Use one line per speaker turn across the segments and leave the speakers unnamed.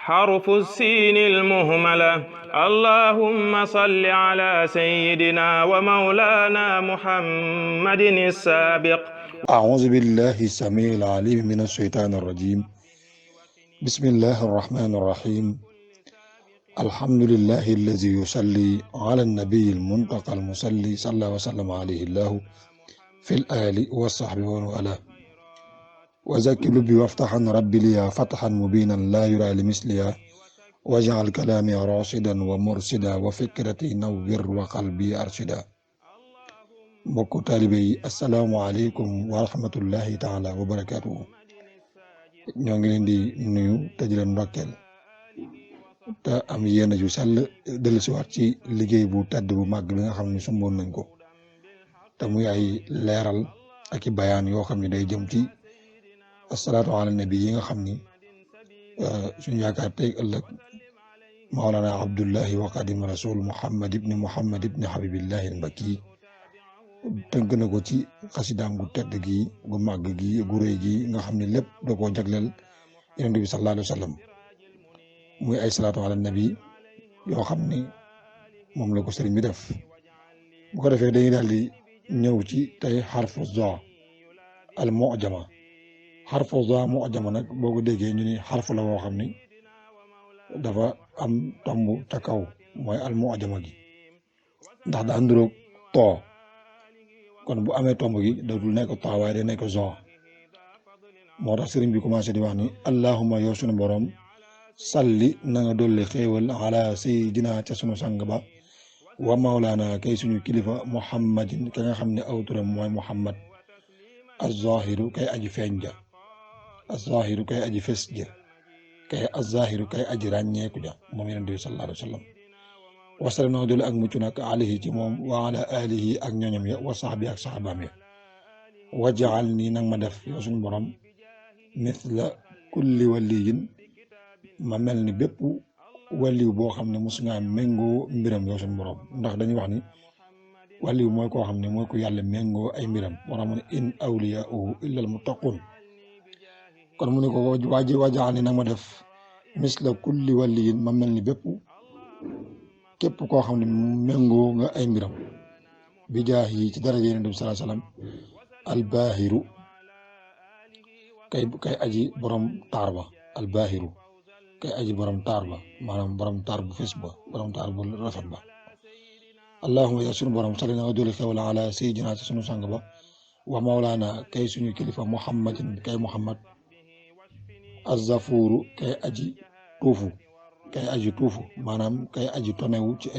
حرف السين المهملة اللهم صل على سيدنا ومولانا محمد السابق.
أعوذ بالله السميع العليم من الشيطان الرجيم. بسم الله الرحمن الرحيم. الحمد لله الذي يصلي على النبي المنتقى المصلي صلى وسلم عليه الله في الآل والصحب والاه. وزكي لبي وافتحا ربي لي فتحا مبينا لا يرى لمثلها واجعل كلامي راشدا ومرشدا وفكرتي نور وقلبي أرشدا. mbokku taalibe yi asalaamualeykum wa rahmatullahi taala wa barakaatuhu. ñoo ngi leen di nuyu te di leen ndokkeel te am yéen ju sell dellusiwaat ci liggéey bu tedd bu màgg bi nga xam ne sumboon nañ ko te muy ay leeral ak i bayaan yoo xam ne day jëm ci asalaatu ala nabi yi nga xam ni suñu yaakaar tey ëllëg Mawlana Abdullahi wa Xadim Rasul Muhammad ibni Habibillahi al-Mbakki tënk na ko ci xasidaam gu tedd gi gu màgg gi gu rëy gi nga xam ne lépp da koo jagleel yonent bi sallallahu alayhi wa sallam muy ay salaatu ala nabi yoo xam ni moom la ko sëriñ bi def. bu ko defee dañuy daal di ñëw ci tey xarfu za al mu'jama. xarfu za mu'jama nag boo ko déggee ñu ni xarfu la woo xam ni dafa am tomb ca kaw mooy al mu'jama gi ndax daa nduroog too kon bu amee tomb gi dootul nekk too waaye day nekk za. moo tax sëriñ bi commencé di wax ni allahumma yow sunu borom salli na nga dolli xéewal ala sayyidina ca sunu sang ba wa mawlaana kay suñu kilifa muhammadin ka nga xam ne aw turam mooy muhammad az-zahiru kay aji feeñ ja az-zahiru kay aji fes ja kay az-zahiru kay aji ràññeeku ja moom yonent bi sallallahu alayhi wa sallam. wasala na nga dolli ak mucc nag alayhi ci moom wa ala alihi ak ñoñam ya wa sahbi ak sahabaam ya. wajaal nii nag ma def yow suñu borom mithla kulli waliyin ma mel ni bépp waliw boo xam ne mos ngaa méngoo mbiram yow suñu borom ndax dañuy wax ni waliw mooy koo xam ne mooy ko yàlla méngoo ay mbiram moo tax mu ne in awliyauhu illa al muttaqun. kon mu ne ko wajaal nii nag ma def mithla kulli waliyin ma mel ni bépp képp koo xam ne méngoo nga ay mbiram bi jaax yi ci daraja Yonent bi sallallahu alayhi wasallam albaahiru kay aji borom taar ba albaahiru kay aji borom taar ba maanaam borom taar bu fes ba borom taar bu rafet ba. allahumma ya sunu borom salli na nga dolli xewal ala sayyidina ci sunu sang ba wa mawlaana kay suñu kilifa muhammadin kay muhammad azzafuuru kay aji tuufu maanaam kay aji tonewu ci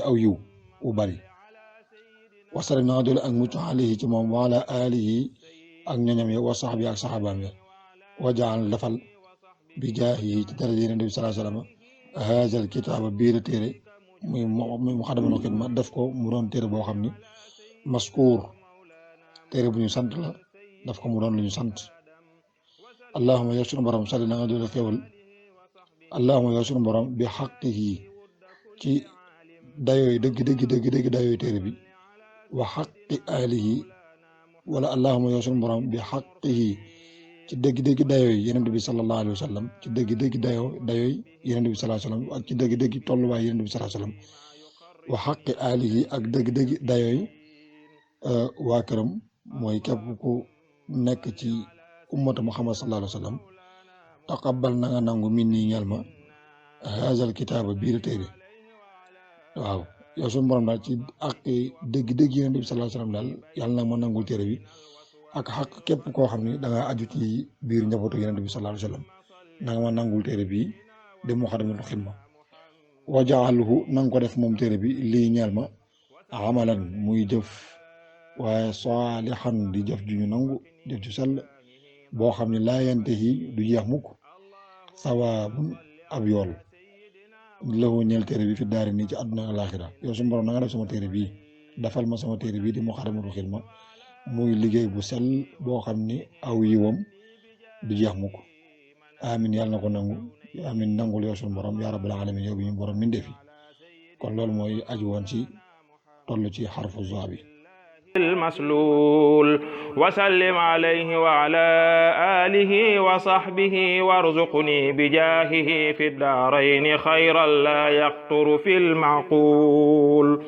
aw yiw wu bari. wasale na nga dolli ak mucc alayhi ci moom wa ala alihi ak ñoñam ya wa sahbi ak sahabaam ya. wajaal dafal bi jaahi ci daraja Yonent bi sallallahu alayhi wa sallam haazal kitaaba biir téere muy Muxaddamatul Xidma def ko mu doon téere boo xam ni maskuur téere bu ñu sant la daf ko mu doon lu ñu sant. allahumma yow sunu borom salli na nga dolli xéwal allahumma yow sunu borom bi xaqihi ci dayooy dëgg dayooy téere bi wa xaqi alihi wala allahumma yow sunu borom bi xaqihi ci dëgg dayooy Yonent bi sallallahu alayhi wa sallam ci dëgg dayooy Yonent bi sallallahu alayhi wa sallam ak ci dëgg tolluwaay Yonent bi sallallahu alayhi wa sallam wa xaqi alihi ak dëgg dayooy waa këram mooy képp ku nekk ci ummata Muhammad sallallahu alayhi wa sallam. taqabbal na nga nangu min nii ñel ma haazal kitaaba biir téere. waaw yow suñu borom daal ci ak dëgg Yonent bi sallallahu alayhi wa sallam daal yàlla na ma nangul téere bi ak xaq képp koo xam ne da nga aju ci biir njabootu Yonent bi sallallahu alayhi wa sallam na nga ma nangul téere bi de Muxaddamatul Xidma. wajaalhu na nga ko def moom téere bi lii ñeel ma amalan muy jëf waaye saalihan di jëf ju ñu nangu jëf ju sell boo xam ne laa yantahi du jeex mukk sawaabun ab yool lahu ñeel téere bi fi daari nii ci àdduna ak laaxira. yow suñu borom na nga def sama téere bii dafal ma sama téere bii di Muxaddamatul Xidma muy liggéey bu sell boo xam ni aw yiwam du jeex mukk. amin yàlla na ko nangu amin nangul yow suñu borom yaa rabbal alamin yow bi ñu borom min defi. kon loolu mooy aju woon ci toll ci xarfu za bi.
المسلول وسلم عليه وعلى آله وصحبه وارزقني بجاهه في الدارين خيرا لا يقطر في المعقول